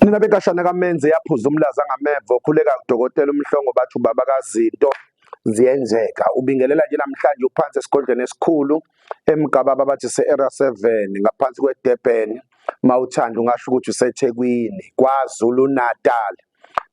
Nina bekashana kaMenze yaphuza umlaza ngameva okhuleka udokotela uMhlongo bathi ubaba kaZinto ziyenzeka ubingelela nje namhlanje uphansi esigodlweni esikhulu eMgababa bathi se-Area 7 ngaphansi kweDurban mawuthanda ungasho ukuthi useThekwini KwaZulu Natal.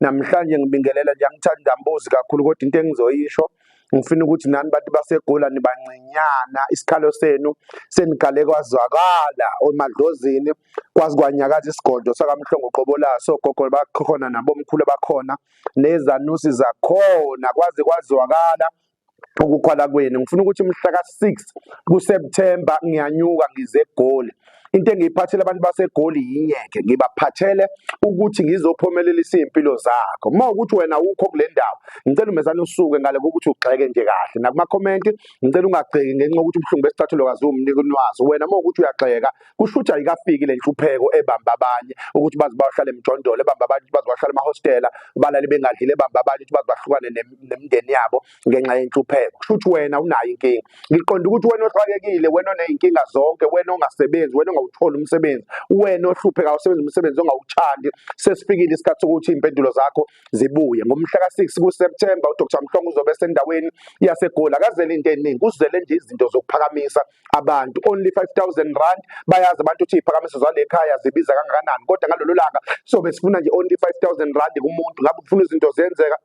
Namhlanje ngibingelela nje angithanda mbuzi kakhulu kodwa into engizoyisho ngifuna ukuthi nani bantu baseGola nibancinyana isikhalo senu senikale kwazwakala emadlozini kwazi kwanyakaza isigodlo sakaMhlongo Qobolaso gogo bakhona nabomkhulu bakhona nezanusi zakhona kwaze kwazwakala ukukhala kwenu. Ngifuna ukuthi mhla ka6 kuSeptember ngiyanyuka ngize eGoli. Into engiyiphathele abantu baseGoli yinyeke ngibaphathele ukuthi ngizophumelelisa impilo zakho. Uma ukuthi wena ukho kule ndawo ngicela umezana usuke ngale ukuthi ugxeke nje kahle nakuma comment ngicela ungagxeki ngenxa ukuthi ubuhlungu besithathulo kazumnika unwazo. Wena uma ukuthi uyagxeka kushuthi ayikafiki le nhlupheko ebamba abanye ukuthi bazi bahlale emjondolo ebamba abanye bazi bahlale emahostela balali bengadlile ebamba abanye ukuthi bazi bahlukane nemindeni yabo ngenxa yenhlupheko. Kushuthi wena unayo inkinga. Ngiqonda ukuthi wena oxakekile wena oneyinkinga zonke wena ongasebenzi wena uthola umsebenzi wena ohlupheka usebenza umsebenzi ongawuthandi sesifikile isikhathi sokuthi impendulo zakho zibuye. Ngomhla ka6 kuSeptember uDr Mhlongo uzobe sendaweni yaseGoli akazele into eningi uzele nje izinto zokuphakamisa abantu only 5,000 rand bayazi abantu ukuthi iphakamiso zale ekhaya zibiza kangakanani kodwa ngalolu langa sobe sifuna nje only 5,000 rand kumuntu ngabe ufuna izinto zenzeka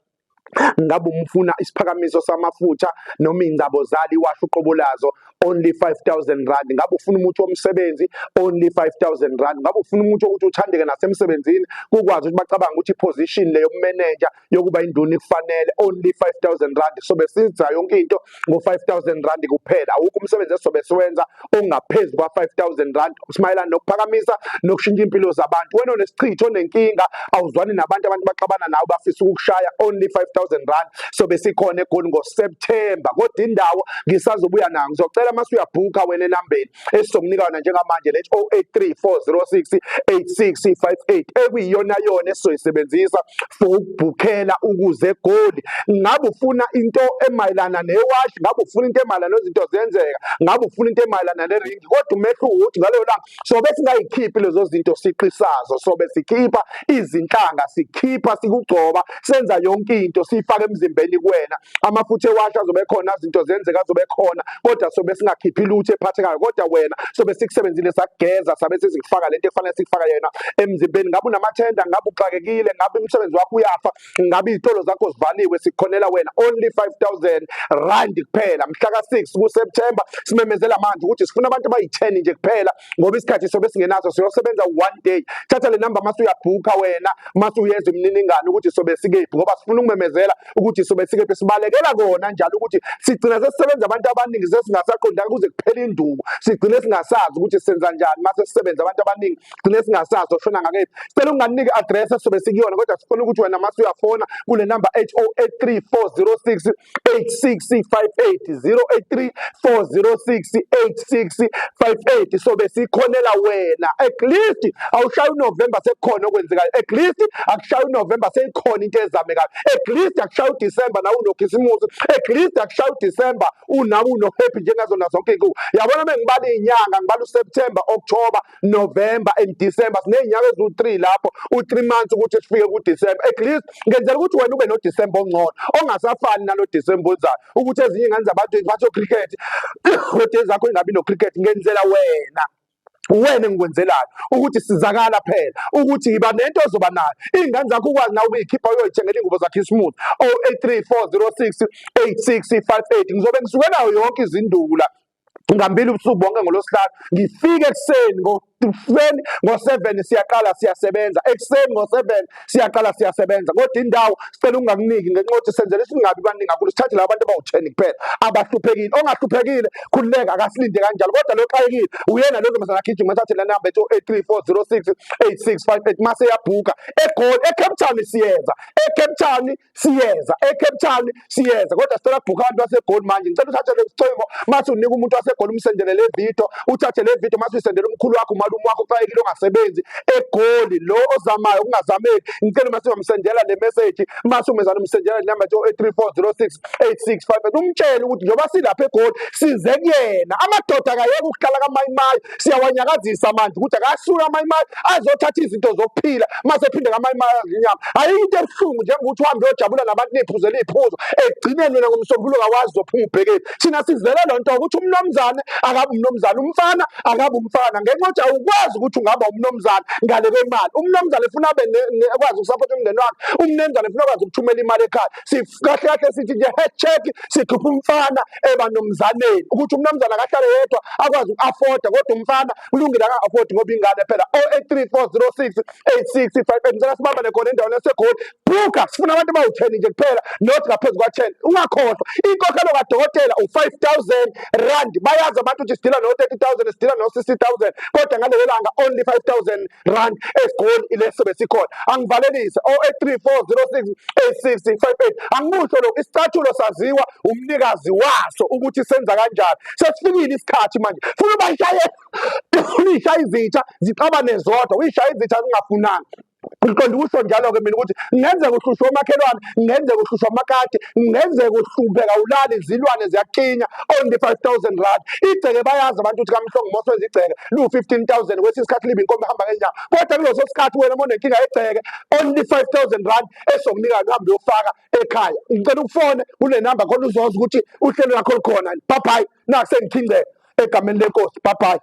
ngabe umfuna isiphakamiso samafutha noma ingcabo zali washo uqobolazo only 5,000 rand ngabe ufuna umuthi womsebenzi only 5,000 rand ngabe ufuna umuthi ukuthi uthandeke nasemsebenzini kukwazi ukuthi bacabanga ukuthi iposition leyo manager yokuba induna kufanele only 5,000 rand sobe siza yonke into ngo5,000 rand kuphela awukho umsebenzi esobe siwenza ongaphezulu kwa5,000 rand simayelana nokuphakamisa nokushintsha impilo zabantu wena onesichitho nenkinga awuzwani nabantu baxabana nawe bafisa ukukushaya only 5,000 rand sobe sikhona eGoli ngoSeptember kodwa indawo ngisazobuya nayo ngizocela mase uyabhuka wena enambeni esizokunika yona njengamanje lethi 0834068658 ekuyiyona yona esizoyisebenzisa for ukubhukela ukuze eGoli. Ngabe ufuna into emayelana newashi ngabe ufuna into emayelana nezinto zenzeka ngabe ufuna into emayelana nering kodwa umehlo ukuthi ngalo langa sobe singayikhiphi lezo zinto siqisazo sobe sikhipha izinhlanga sikhipha sikugcoba senza yonke into sifaka emzimbeni kuwena amafutha ewasha azobe khona izinto zenzeka azobe khona kodwa sobe singakhiphi lutho ephathekayo kodwa wena sobe sikusebenzile sakugeza sabe sizikufaka lento efanele sikufaka yena emzimbeni ngabe unamathenda ngabe uxakekile ngabe umsebenzi wakho uyafa ngabe izitolo zakho zivaliwe sikhonela wena only 5,000 rand kuphela. Mhla ka6 kuSeptember simemezela manje ukuthi sifuna abantu abayi10 nje kuphela ngoba isikhathi sobe singenazo siyosebenza one day. Thatha le number mase uyabhuka wena mase uyeza imininingane ukuthi sobe sikephi ngoba sifuna ukumemezela ukuthi sobe sikephi sibalekela kona njalo ukuthi sigcina sesisebenza abantu abaningi sesingasaqondanga kuze kuphele induku sigcine singasazi ukuthi senza njani mase sisebenza abantu abaningi sigcine singasazi oshona ngakephi. Sicela unganike address sobe sikuyona kodwa sifuna ukuthi wena mase uyafona kule number 0834068658 0834068658 sobe sikhonela wena at least awushayi uNovember sekukhona okwenzekayo at least akushayi uNovember seyikhona into ezamekayo at least akushayi uDecember nawe unokhisimusi at least akushayi uDecember unawe unohappy njengazona zonke inkulu. Yabona mengibala izinyanga ngibala uSeptember October November and December sinezinyanga ezu3 lapho u3 months ukuthi sifike kuDecember at least ngenzela ukuthi wena ube noDecember ongcono ongasafani nalo December ozayo ukuthi ezinye ingane zabantu bathi cricket kodwa ezakho ingabi no cricket ngenzela wena ngikwenzelayo ukuthi sizakala phela ukuthi yiba nento ozoba nayo ingane zakho ukwazi nawe ukuyikhipha uyoyithengela ingubo zakhisimusi 0834068658 ngizobe ngisuke nayo yonke izinduku la ngambili ubusuku bonke ngolosihlanu ngifike ekseni ngo7 siyaqala siyasebenza ekseni ngo7 siyaqala siyasebenza kodwa indawo sicela ungakuniki ngenxa yokuthi senzele singabi baningi kakhulu sithathe labantu abawu10 kuphela abahluphekile ongahluphekile khulileka akasilinde kanjalo kodwa loxakekile uyena lo ntombazana agijima ethathe la number 0834068658 mase yabhuka eGoli eCape Town siyeza eCape Town siyeza kodwa sicela ukubhuka abantu baseGoli manje ngicela uthathe le sicelo mase unika umuntu eGoli umsendele le video, uthathe le video mase uyisendele umkhulu wakho umalume wakho ufayekile ongasebenzi eGoli, lo ozamayo ukungazameki, ngicela mase uyamsendela le message, mase umezana umsendela le number 0834068658 umtshele ukuthi njoba silapha eGoli size kuyena. Amadoda akayeke ukuhlala kaMayimayi, siyawanyakazisa manje ukuthi akasuka kaMayimayi azothatha izinto zokuphila mase phinde kaMayimayi inyama. Ayikho ebuhlungu njengokuthi uhambe uyojabula nabantu niphuzele iphuzo ekugcineni wena ngomsombuluko awazi uzophuma ubhekeni. Thina sizele loo nto ukuthi umnomzane akabe umnomzane, umfana akabe umfana, ngenxa yokuthi awukwazi ukuthi ungaba umnomzane ngale kwemali. Umnomzane ufuna abe akwazi ukusapotha umndeni wakhe, umnomzane ufuna akwazi ukuthumela imali ekhaya. Kahle kahle sithi nje head check, sikhupha umfana eba nomzaneni ukuthi umnomzane akahlale yedwa akwazi uku-afforda, kodwa umfana kulungile aka-afford ngoba ingane phela. 0834068658 ngicela sibambane khona endaweni yaseGoli. Buka, sifuna abantu abawu-10 nje kuphela, not ngaphezu kwa-10. Ungakhohlwa inkokhelo kadokotela u-5,000 rand. Bayazi abantu ukuthi sidila no-30,000, sidila no-60,000, kodwa ngalelo langa only 5,000 rand eGoli ile sobe sikhona. Angivalelise 0834068658. Angikusho lokho, isicathulo saziwa umnikazi waso ukuthi senza kanjani. Sesifikile isikhathi manje funa bayishaye uyishaye izitha zixabane zodwa, uyishaye izitha zingafunanga. Ngiqonda ukusho njalo-ke mina ukuthi ngenzeka uhlushwa omakhelwane, ngenzeka uhlushwa amakati, ngenzeka uhlupheka ulali izilwane ziyakinya, only 5,000 rand. Igceke bayazi abantu ukuthi kaMhlongo Mosi wenza igceke liwu-15,000 kwesinye isikhathi libe inkomo ehamba ngenyawo, kodwa kuleso sikhathi wena monenkinga yegceke only 5,000 rand esokunika uhambe uyofaka ekhaya. Ngicela ukufone kule namba khona uzoza ukuthi uhlelo lakho lukhona. Bye bye, naku sengikhingeka egameni lenkosi. Bye bye.